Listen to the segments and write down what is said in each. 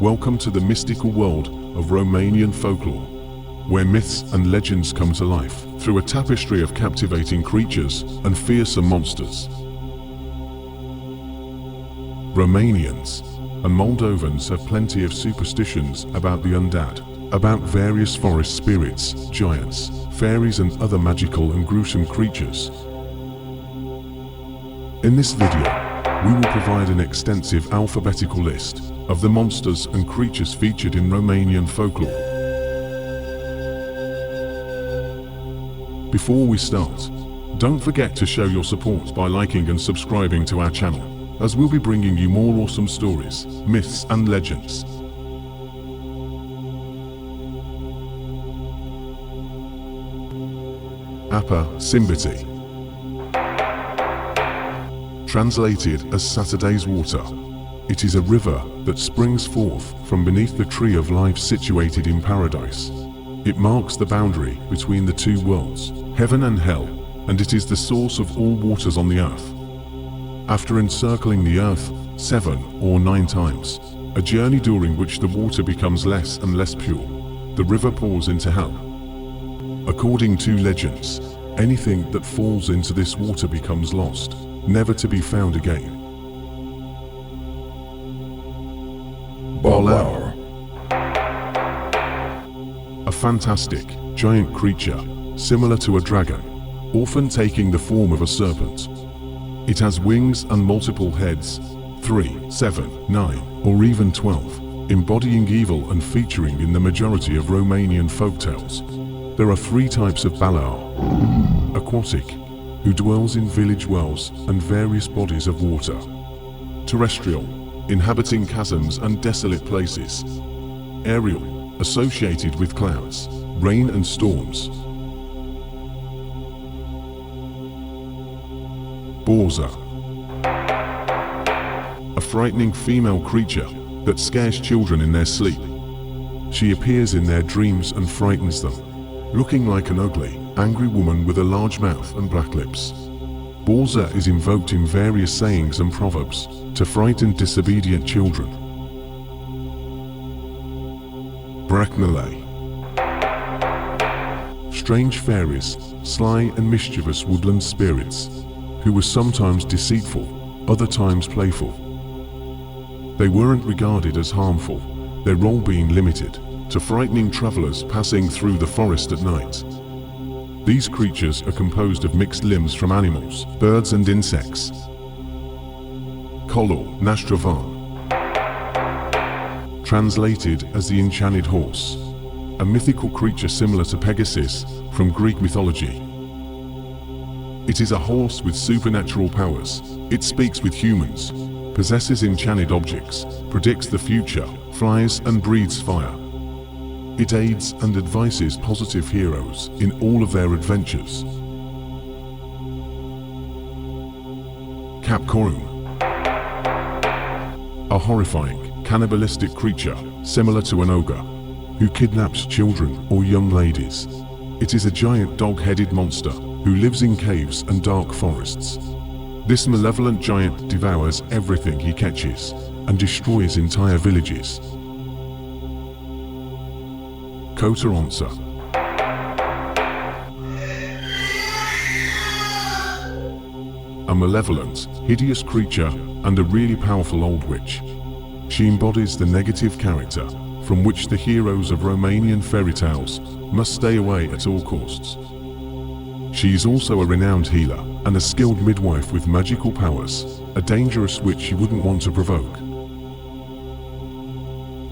Welcome to the mystical world of Romanian folklore, where myths and legends come to life through a tapestry of captivating creatures and fearsome monsters. Romanians and Moldovans have plenty of superstitions about the undead, about various forest spirits, giants, fairies and other magical and gruesome creatures. In this video, we will provide an extensive alphabetical list of the monsters and creatures featured in Romanian folklore. Before we start, don't forget to show your support by liking and subscribing to our channel, as we'll be bringing you more awesome stories, myths and legends. Sâmbetei. Translated as Saturday's water, it is a river that springs forth from beneath the tree of life situated in paradise. It marks the boundary between the two worlds, heaven and hell, and it is the source of all waters on the earth. After encircling the earth 7 or 9 times, a journey during which the water becomes less and less pure, the river pours into hell. According to legends, anything that falls into this water becomes lost, never to be found again. Balaur. A fantastic, giant creature, similar to a dragon, often taking the form of a serpent. It has wings and multiple heads, 3, 7, 9, or even 12, embodying evil and featuring in the majority of Romanian folktales. There are 3 types of Balaur: aquatic, who dwells in village wells and various bodies of water; terrestrial, inhabiting chasms and desolate places; aerial, associated with clouds, rain and storms. Borza. A frightening female creature that scares children in their sleep. She appears in their dreams and frightens them, looking like an ugly, angry woman with a large mouth and black lips. Borza is invoked in various sayings and proverbs to frighten disobedient children. Brehnele. Strange fairies, sly and mischievous woodland spirits, who were sometimes deceitful, other times playful. They weren't regarded as harmful, their role being limited to frightening travelers passing through the forest at night. These creatures are composed of mixed limbs from animals, birds and insects. Calul Năzdrăvan. Translated as the enchanted horse, a mythical creature similar to Pegasus from Greek mythology. It is a horse with supernatural powers. It speaks with humans, possesses enchanted objects, predicts the future, flies and breathes fire. It aids and advises positive heroes in all of their adventures. Căpcăun. A horrifying, cannibalistic creature, similar to an ogre, who kidnaps children or young ladies. It is a giant dog-headed monster who lives in caves and dark forests. This malevolent giant devours everything he catches and destroys entire villages. Cotoroanța. A malevolent, hideous creature and a really powerful old witch. She embodies the negative character from which the heroes of Romanian fairy tales must stay away at all costs. She is also a renowned healer and a skilled midwife with magical powers, a dangerous witch you wouldn't want to provoke.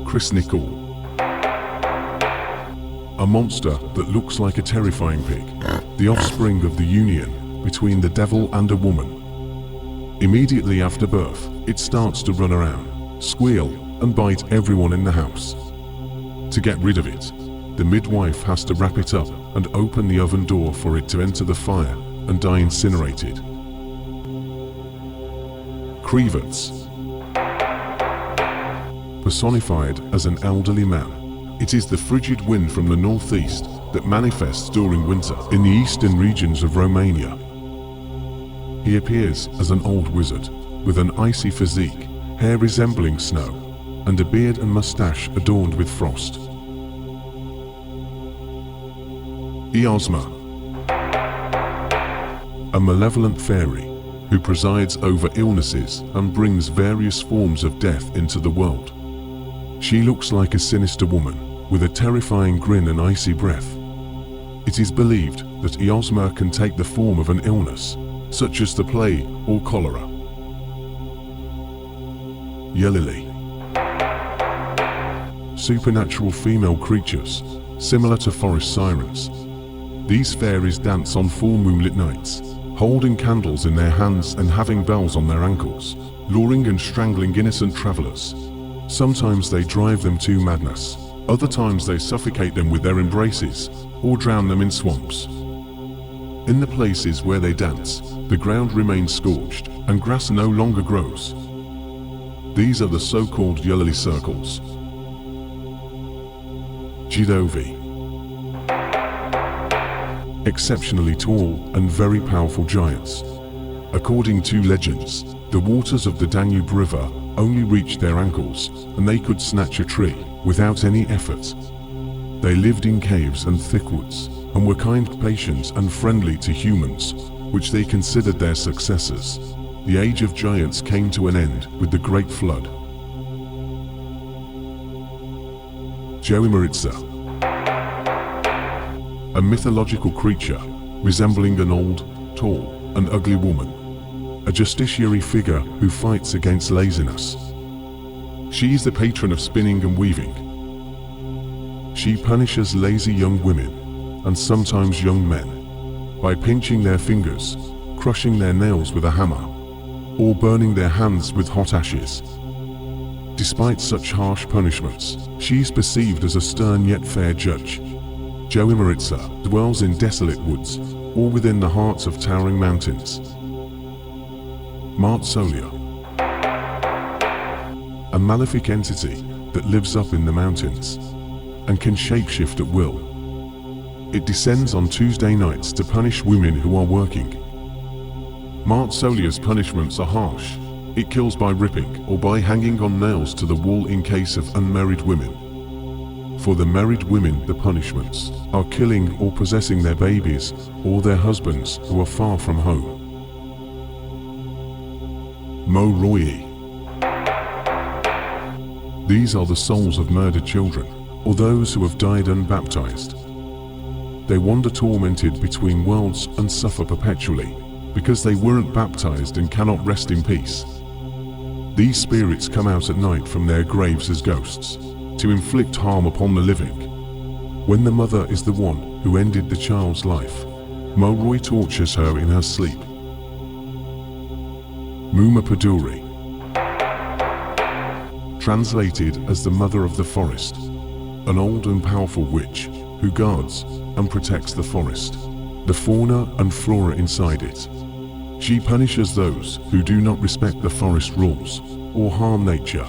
Crâsnicul. A monster that looks like a terrifying pig, the offspring of the union between the devil and a woman. Immediately after birth, it starts to run around, squeal, and bite everyone in the house. To get rid of it, the midwife has to wrap it up and open the oven door for it to enter the fire and die incinerated. Crivățul. Personified as an elderly man, it is the frigid wind from the northeast that manifests during winter in the eastern regions of Romania. He appears as an old wizard with an icy physique, hair resembling snow, and a beard and mustache adorned with frost. Iazma, a malevolent fairy who presides over illnesses and brings various forms of death into the world. She looks like a sinister woman with a terrifying grin and icy breath. It is believed that Iazma can take the form of an illness, such as the plague or cholera. Ielele, supernatural female creatures, similar to forest sirens. These fairies dance on full moonlit nights, holding candles in their hands and having bells on their ankles, luring and strangling innocent travelers. Sometimes they drive them to madness, other times they suffocate them with their embraces, or drown them in swamps. In the places where they dance, the ground remains scorched, and grass no longer grows. These are the so-called Ielele circles. Jidovii, exceptionally tall and very powerful giants. According to legends, the waters of the Danube River only reached their ankles, and they could snatch a tree without any effort. They lived in caves and thick woods, and were kind, patient, and friendly to humans, which they considered their successors. The age of giants came to an end with the Great Flood. Jowimyritsa, a mythological creature resembling an old, tall, and ugly woman, a justiciary figure who fights against laziness. She is the patron of spinning and weaving. She punishes lazy young women, and sometimes young men, by pinching their fingers, crushing their nails with a hammer, or burning their hands with hot ashes. Despite such harsh punishments, she is perceived as a stern yet fair judge. Jowimyritsa dwells in desolate woods, or within the hearts of towering mountains. Martsolia, a malefic entity that lives up in the mountains, and can shapeshift at will. It descends on Tuesday nights to punish women who are working. Martsolia's punishments are harsh. It kills by ripping or by hanging on nails to the wall in case of unmarried women. For the married women, the punishments are killing or possessing their babies or their husbands who are far from home. Moroii. These are the souls of murdered children, or those who have died unbaptized. They wander tormented between worlds and suffer perpetually, because they weren't baptized and cannot rest in peace. These spirits come out at night from their graves as ghosts, to inflict harm upon the living. When the mother is the one who ended the child's life, Moroii tortures her in her sleep. Muma Pădurii, translated as the Mother of the Forest, an old and powerful witch who guards and protects the forest, the fauna and flora inside it. She punishes those who do not respect the forest rules or harm nature,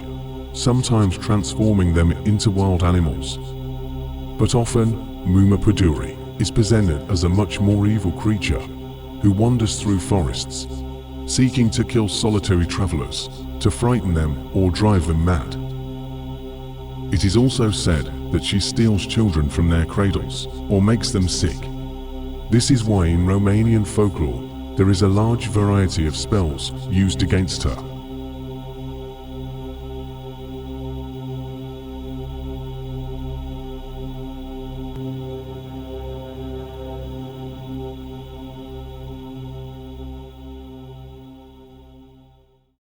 sometimes transforming them into wild animals. But often, Muma Pădurii is presented as a much more evil creature who wanders through forests, seeking to kill solitary travelers, to frighten them or drive them mad. It is also said that she steals children from their cradles or makes them sick. This is why in Romanian folklore there is a large variety of spells used against her.